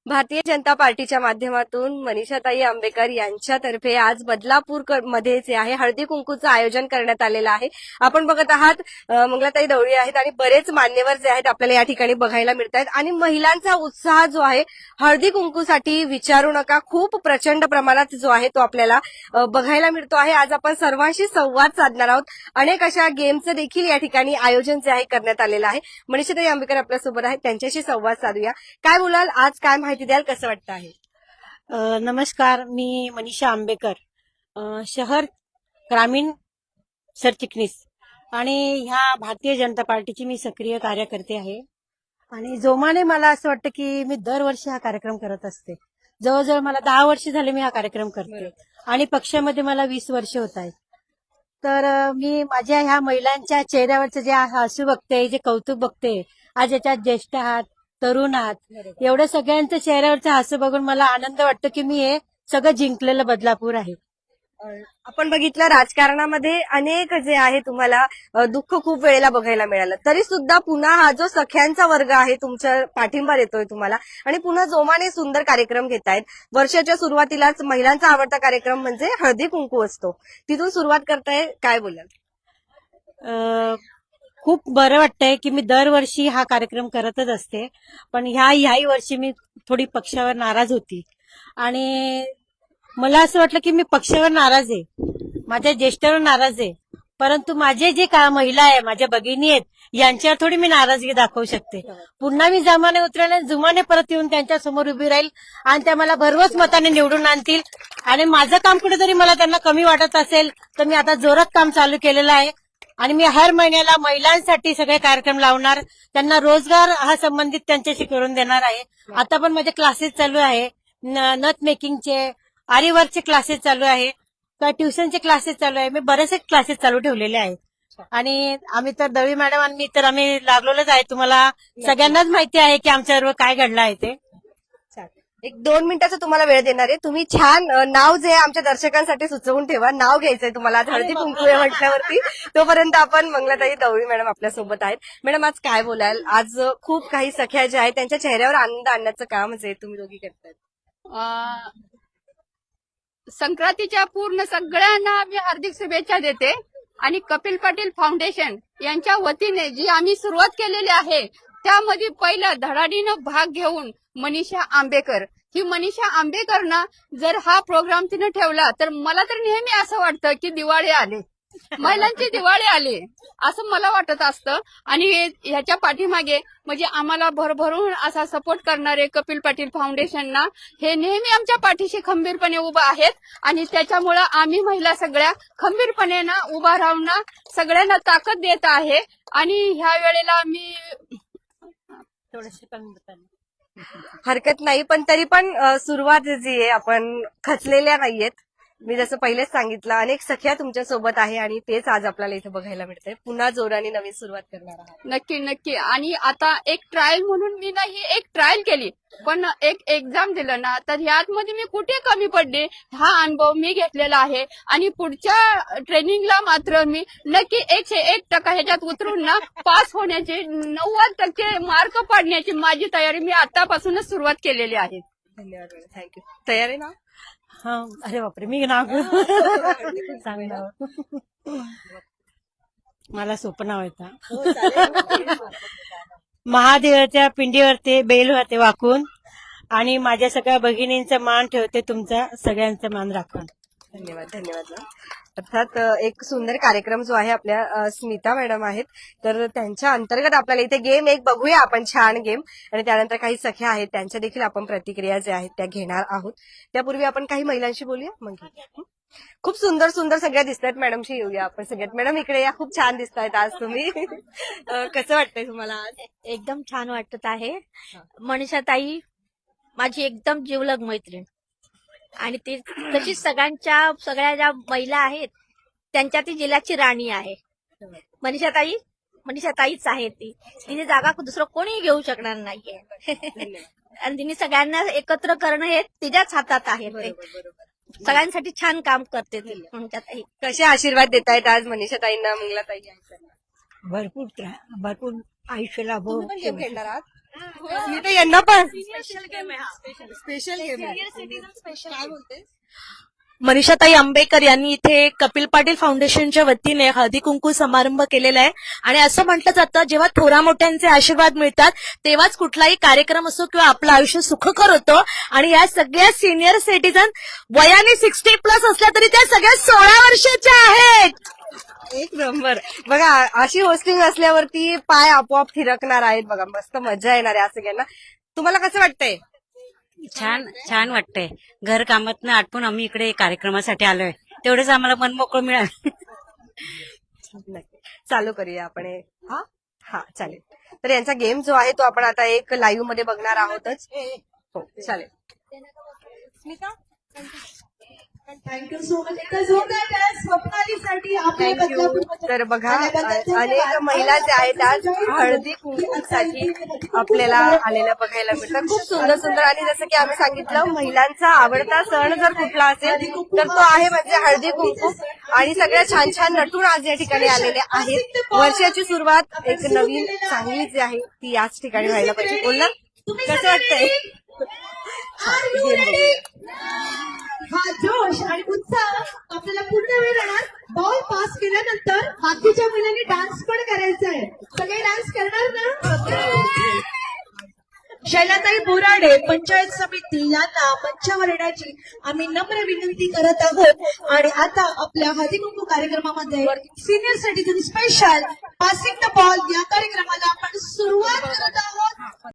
भारतीय जनता पार्टीच्या माध्यमातून मनीषाताई आंबेकर यांच्यातर्फे आज बदलापूर मध्ये जे आहे हळदी कुंकूचं आयोजन करण्यात आलेलं आहे. आपण बघत आहात मंगलाताई दवळे आहेत आणि बरेच मान्यवर जे आहेत आपल्याला या ठिकाणी बघायला मिळत आहेत आणि महिलांचा उत्साह जो आहे हळदी कुंकूसाठी विचारू नका, खूप प्रचंड प्रमाणात जो आहे तो आपल्याला बघायला मिळतो आहे. आज आपण सर्वांशी संवाद साधणार आहोत. अनेक अशा गेमचं देखील या ठिकाणी आयोजन जे आहे करण्यात आलेलं आहे. मनीषाताई आंबेकर आपल्यासोबत आहेत, त्यांच्याशी संवाद साधूया. काय बोलाल, आज काय माहिती द्याल, कसं वाटतं आहे? नमस्कार, मी मनीषा आंबेकर, शहर ग्रामीण सरचिटणीस आणि ह्या भारतीय जनता पार्टीची मी सक्रिय कार्यकर्ते आहे. आणि जोमाने मला असं वाटतं की मी दरवर्षी हा कार्यक्रम करत असते. जवळजवळ मला 10 वर्ष झाले मी हा कार्यक्रम करते आणि पक्षामध्ये मला 20 वर्ष होत आहेत. तर मी माझ्या ह्या महिलांच्या चेहऱ्यावरचं जे हसू बघते, जे कौतुक बघते, आज याच्यात ज्येष्ठ आहात, तरुण आहात, एवढं सगळ्यांच्या चेहऱ्यावरचं हसू बघून मला आनंद वाटतो की मी हे सगळं जिंकलेलं बदलापूर आहे. आपण बघितलं राजकारणामध्ये अनेक जे आहे तुम्हाला दुःख खूप वेळेला बघायला मिळालं, तरी सुद्धा पुन्हा हा जो सख्यांचा वर्ग आहे तुमच्या पाठिंबा देतोय तुम्हाला आणि पुन्हा जोमाने सुंदर कार्यक्रम घेतायत. वर्षाच्या सुरुवातीलाच महिलांचा आवडता कार्यक्रम म्हणजे हळदी कुंकू असतो, तिथून सुरुवात करताय, काय बोलाल? खूप बरं वाटतंय की मी दरवर्षी हा कार्यक्रम करतच असते, पण ह्याही वर्षी मी थोडी पक्षावर नाराज होती आणि मला असं वाटलं की मी पक्षावर नाराज आहे, माझ्या ज्येष्ठावर नाराज आहे, परंतु माझे जे महिला आहे, माझ्या भगिनी आहेत, यांच्यावर थोडी मी नाराजगी दाखवू शकते. पुन्हा मी जमाने उतरले, जुमाने परत येऊन त्यांच्या समोर उभी राहील आणि त्या मला भरवस मताने निवडून आणतील. आणि माझं काम कुठेतरी मला त्यांना कमी वाटत असेल तर मी आता जोरात काम चालू केलेलं आहे आणि मी हर महिन्याला महिलांसाठी सगळे कार्यक्रम लावणार, त्यांना रोजगार हा संबंधित त्यांच्याशी करून देणार आहे. आता पण माझे क्लासेस चालू आहे, नथ मेकिंगचे, आरीवर्कचे क्लासेस चालू आहे, ट्युशनचे क्लासेस चालू आहे. मी बरेचसे क्लासेस चालू ठेवलेले आहेत आणि आम्ही तर दळवी मॅडम आणि मी तर आम्ही लागलेलोच आहे. तुम्हाला सगळ्यांनाच माहिती आहे की आमच्याबरोबर काय घडलं आहे ते. एक 2 मिनिटाचा तुम्हाला वेळ देणार आहे. तुम्ही छान नाव जे आहे आमच्या दर्शकांसाठी सुचवून ठेवा. नाव घ्यायचंय तुम्हाला आज हळदी कुंकू आहे म्हटल्यावरती. तोपर्यंत आपण मंगलाताई दवळी मॅडम आपल्यासोबत आहेत. मॅडम, आज काय बोलाल? आज खूप काही सख्या ज्या आहेत त्यांच्या चेहऱ्यावर आनंद आणण्याचं काम जे तुम्ही दोघी करताय. संक्रांतीच्या पूर्ण सगळ्यांना मी हार्दिक शुभेच्छा देते आणि कपिल पाटील फाउंडेशन यांच्या वतीने जी आम्ही सुरुवात केलेली आहे त्यामध्ये पहिलं धडाडीनं भाग घेऊन मनीषा आंबेकर, ही मनीषा आंबेकर ना जर हा प्रोग्राम तिने ठेवला तर मला तर नेहमी असं वाटतं की दिवाळी आली, महिलांची दिवाळी आली असं मला वाटत असतं. आणि ह्याच्या पाठीमागे म्हणजे आम्हाला भरभरून असा सपोर्ट करणारे कपिल पाटील फाउंडेशनना हे नेहमी आमच्या पाठीशी खंबीरपणे उभा आहेत आणि त्याच्यामुळं आम्ही महिला सगळ्या खंबीरपणे ना उभा राहून ना सगळ्यांना ताकद देत आहे. आणि ह्या वेळेला मी हरकत नाही, पण तरी पण सुरुवात जी आहे आपण खचलेल्या नाहीयेत. मी जसं पहिलेच सांगितलं, अनेक सख्या तुमच्या सोबत आहे आणि तेच आज आपल्याला इथे बघायला मिळतंय. पुन्हा जोराने नवीन सुरुवात करणार आहात. नक्की नक्की. आणि आता एक ट्रायल म्हणून मी ना ही एक ट्रायल केली, पण एक एक्झाम दिलं ना तर ह्यामध्ये मी कुठे कमी पडले हा अनुभव मी घेतलेला आहे. आणि पुढच्या ट्रेनिंगला मात्र मी नक्की 101% ह्याच्यात उतरून ना पास होण्याचे 90% मार्क पाडण्याची माझी तयारी मी आतापासूनच सुरुवात केलेली आहे. धन्यवाद मॅडम, थँक्यू. तयार आहे ना? हा, अरे बापरे, मी नाव सांगणार. मला सोपं नाव येतं. महादेवाच्या पिंडीवर ते बेल होते वाकून आणि माझ्या सगळ्या भगिनींचा मान ठेवते, तुमचा सगळ्यांचा मान राखून. धन्यवाद, धन्यवाद मॅम. अर्थात एक सुंदर कार्यक्रम जो आहे आपल्या स्मिता मॅडम आहेत, तर त्यांच्या अंतर्गत आपल्याला इथे गेम एक बघूया आपण, छान गेम, आणि त्यानंतर काही सख्या आहेत त्यांच्या देखील आपण प्रतिक्रिया ज्या आहेत त्या घेणार आहोत. त्यापूर्वी आपण काही महिलांशी बोलूया. मग खूप सुंदर सुंदर सगळ्या दिसत आहेत, मॅडमशी येऊया आपण सगळ्यात. मॅडम इकडे या, खूप छान दिसत आहेत आज तुम्ही. कसं वाटतंय तुम्हाला आज? एकदम छान वाटत आहे. मनीषाताई माझी एकदम जिवलग मैत्रीण आणि ती तशीच सगळ्या ज्या महिला आहेत त्यांच्या ती जिल्ह्याची राणी आहे. मनीषाताईच आहे ती. तिने जागा दुसरं कोणी घेऊ शकणार नाहीये. आणि तिने सगळ्यांना एकत्र करणं हे तिच्याच हातात आहे. सगळ्यांसाठी छान काम करते ती मनीषाताई. कसे आशीर्वाद देतायत आज मनीषाताईंना, मंगलाताई? भरपूर आयुष्य लाभो. गेम खेळणार आहात? स्मिता यांना पण स्पेशल गेम काय बोलते? मनीषाताई आंबेकर यांनी इथे कपिल पाटील फाउंडेशनच्या वतीने हळदी कुंकू समारंभ केलेला आहे आणि असं म्हटलं जातं जेव्हा थोरा मोठ्यांचे आशीर्वाद मिळतात तेव्हाच कुठलाही कार्यक्रम असो किंवा आपलं आयुष्य सुखकर होतं. आणि या सगळ्या सिनियर सिटीजन वयाने 60+ असल्या तरी त्या सगळ्या 16 वर्षाच्या आहेत. एक नंबर. बघा अशी होस्टिंग असल्यावरती पाय आपोआप थिरकणार आहेत. बघा मस्त मजा येणार आहे सगळ्यांना. तुम्हाला कसं वाटतंय? छान छान वाटतंय. घर कामातनं आटपून आम्ही इकडे कार्यक्रमासाठी आलोय, तेवढंच आम्हाला मन मोकळं मिळालं. नक्की. चालू करूया आपण हे. हा चालेल. तर यांचा गेम जो आहे तो आपण आता एक लाईव्ह मध्ये बघणार आहोतच. हो चालेल. Smita thank you so much. एका जोरदार टाळ्या स्वप्नालीसाठी आपल्या बदलापूरमध्ये. तर बघा अनेक महिला ज्या आहेत आज हळदी कुंकूसाठी आपल्याला आलेल्या बघायला मिळतात. खूप सुंदर सुंदर. आणि जसं की आम्ही सांगितलं महिलांचा आवडता सण जर कुठला असेल तर तो आहे म्हणजे हळदी कुंकू. आणि सगळ्या छान छान नटून आज या ठिकाणी आलेल्या आहेत. वर्षाची सुरुवात एक नवीन चांगली जी आहे ती याच ठिकाणी व्हायला पाहिजे. बोल ना कसं वाटतंय? हा जोश आणि उत्साह आपल्याला पूर्ण वेळ राहणार. बॉल पास केल्यानंतर बाकीच्या मुलांनी डान्स पण करायचा आहे. सगळे डान्स करणार ना? शैलाताई बोराडे पंचायत समिती यांना मंचावर येण्याची आम्ही नम्र विनंती करत आहोत. आणि आता आपल्या हळदी कुंकू कार्यक्रमामध्ये senior citizen special passing the ball या कार्यक्रमाला आपण सुरुवात करत आहोत.